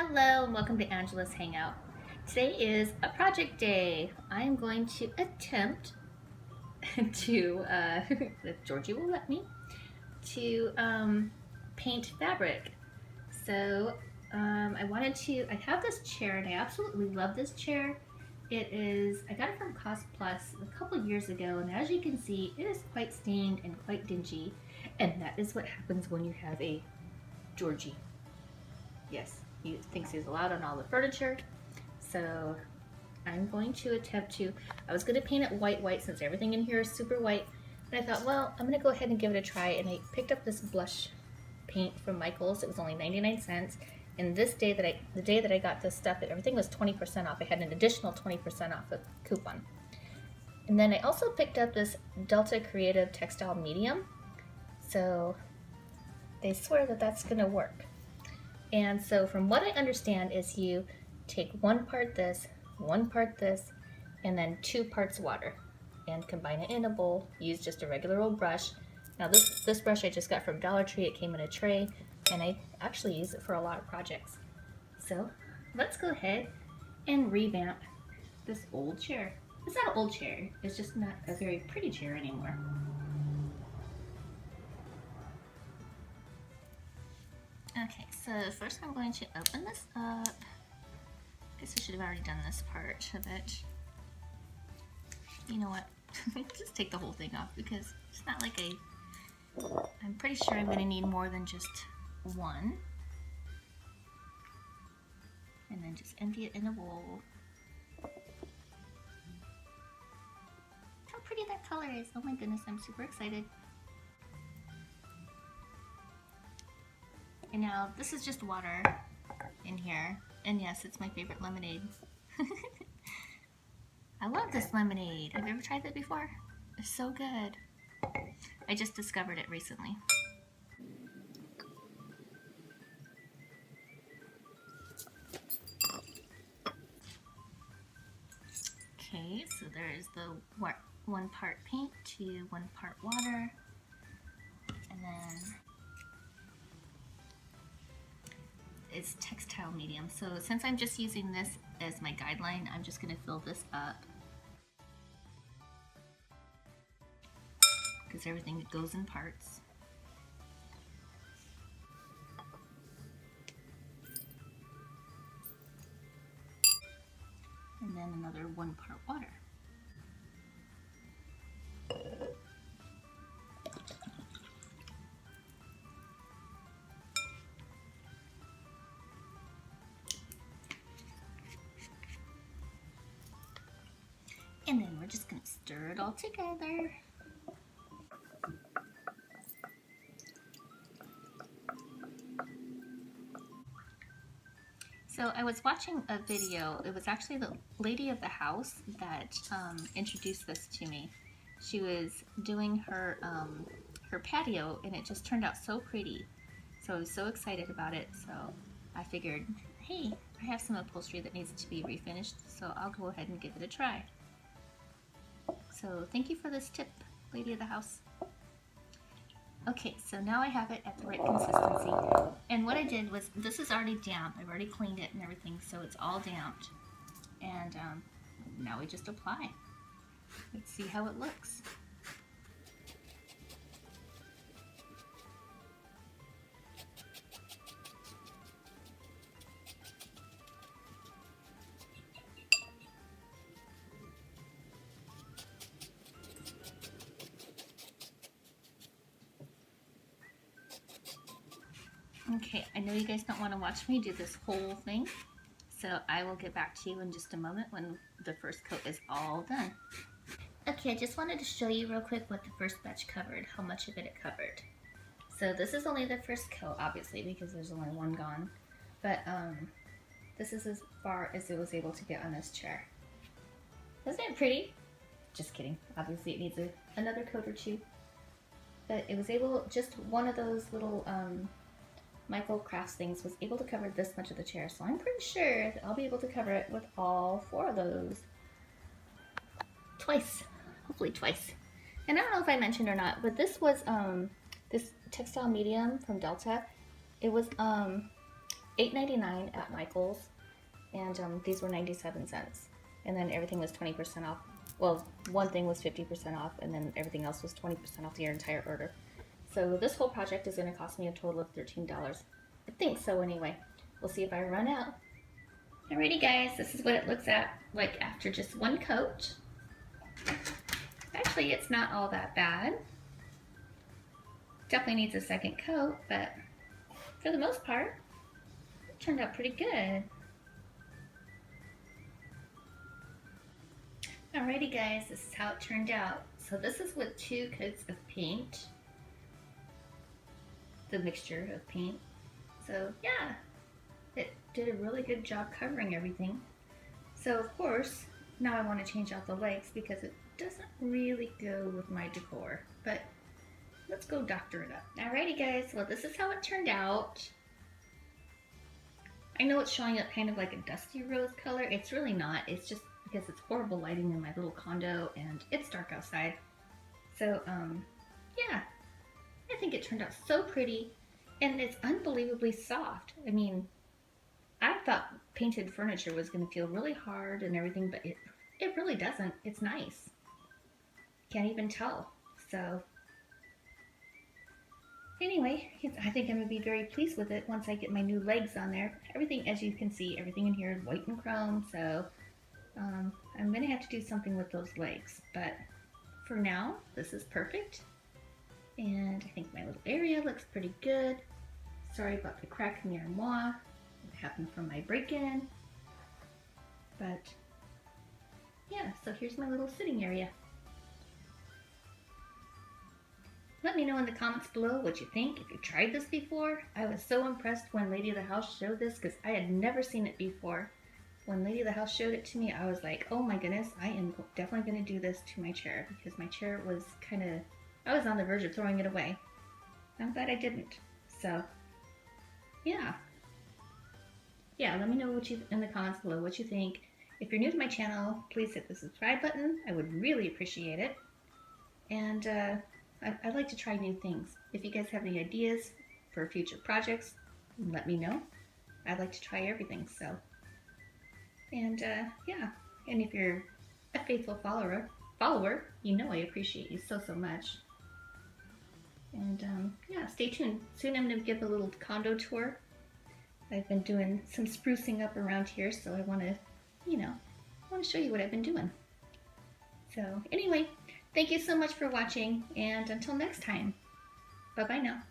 Hello and welcome to Angela's Hangout. Today is a project day. I am going to attempt to, if Georgie will let me, to paint fabric. So I have this chair and I absolutely love this chair. I got it from Cost Plus a couple years ago, and as you can see, it is quite stained and quite dingy. And that is what happens when you have a Georgie. Yes, he thinks he's allowed on all the furniture. So I'm going to I was going to paint it white since everything in here is super white. And I thought, well, I'm going to go ahead and give it a try. And I picked up this blush paint from Michael's. It was only 99 cents. And the day that I got this stuff, everything was 20% off. I had an additional 20% off a coupon. And then I also picked up this Delta Creative Textile Medium. So they swear that that's going to work. And so from what I understand is you take one part this, and then 2 parts water, and combine it in a bowl. Use just a regular old brush. Now this brush I just got from Dollar Tree. It came in a tray, and I actually use it for a lot of projects. So let's go ahead and revamp this old chair. It's not an old chair, it's just not a very pretty chair anymore. Okay, so first I'm going to open this up. I guess I should have already done this part of it. You know what? Just take the whole thing off because it's not like I'm pretty sure I'm going to need more than just one. And then just empty it in a bowl. How pretty that color is. Oh my goodness, I'm super excited. And now this is just water in here. And yes, it's my favorite lemonade. I love this lemonade. Have you ever tried that before? It's so good. I just discovered it recently. Okay, so there's the 1 part paint to 1 part water. And then it's textile medium. So since I'm just using this as my guideline, I'm just going to fill this up because everything goes in parts. And then another 1 part water. And then we're just going to stir it all together. So I was watching a video. It was actually the lady of the house that introduced this to me. She was doing her patio, and it just turned out so pretty. So I was so excited about it. So I figured, hey, I have some upholstery that needs to be refinished, so I'll go ahead and give it a try. So thank you for this tip, lady of the house. Okay, so now I have it at the right consistency. And what I did was, this is already damp. I've already cleaned it and everything, so it's all damped. And now we just apply. Let's see how it looks. Okay, I know you guys don't want to watch me do this whole thing, so I will get back to you in just a moment when the first coat is all done. Okay, I just wanted to show you real quick what the first batch covered, how much of it covered. So this is only the first coat, obviously, because there's only 1 gone, but this is as far as it was able to get on this chair. Isn't it pretty? Just kidding. Obviously it needs another coat or 2, but it was able, just one of those little Michael Crafts things was able to cover this much of the chair, so I'm pretty sure that I'll be able to cover it with all 4 of those. Twice. Hopefully twice. And I don't know if I mentioned or not, but this was this textile medium from Delta. It was $8.99 at Michael's, and these were 97 cents. And then everything was 20% off. Well, one thing was 50% off, and then everything else was 20% off your entire order. So this whole project is going to cost me a total of $13. I think so anyway. We'll see if I run out. Alrighty guys, this is what it looks like after just one coat. Actually, it's not all that bad. Definitely needs a second coat, but for the most part, it turned out pretty good. Alrighty guys, this is how it turned out. So this is with 2 coats of paint. The mixture of paint. So yeah, it did a really good job covering everything. So of course, now I want to change out the legs because it doesn't really go with my decor. But let's go doctor it up. Alrighty guys, well this is how it turned out. I know it's showing up kind of like a dusty rose color. It's really not. It's just because it's horrible lighting in my little condo and it's dark outside. So yeah, I think it turned out so pretty and it's unbelievably soft. I mean, I thought painted furniture was going to feel really hard and everything, but it really doesn't. It's nice. Can't even tell. So anyway, I think I'm going to be very pleased with it once I get my new legs on there. Everything, as you can see, everything in here is white and chrome, so I'm going to have to do something with those legs. But for now, this is perfect. And I think my little area looks pretty good. Sorry about the crack in the armoire. It happened from my break-in. But yeah, so here's my little sitting area. Let me know in the comments below what you think, if you tried this before. I was so impressed when Lady of the House showed this because I had never seen it before. When Lady of the House showed it to me, I was like, oh my goodness, I am definitely going to do this to my chair because my chair was kind of, I was on the verge of throwing it away. I'm glad I didn't. So, yeah. Yeah, let me know what you in the comments below what you think. If you're new to my channel, please hit the subscribe button. I would really appreciate it. And I'd like to try new things. If you guys have any ideas for future projects, let me know. I'd like to try everything, so. And yeah, and if you're a faithful follower, you know I appreciate you so much. And yeah, stay tuned. Soon I'm going to give a little condo tour. I've been doing some sprucing up around here, so I want to, I want to show you what I've been doing. So anyway, thank you so much for watching, and until next time, bye-bye now.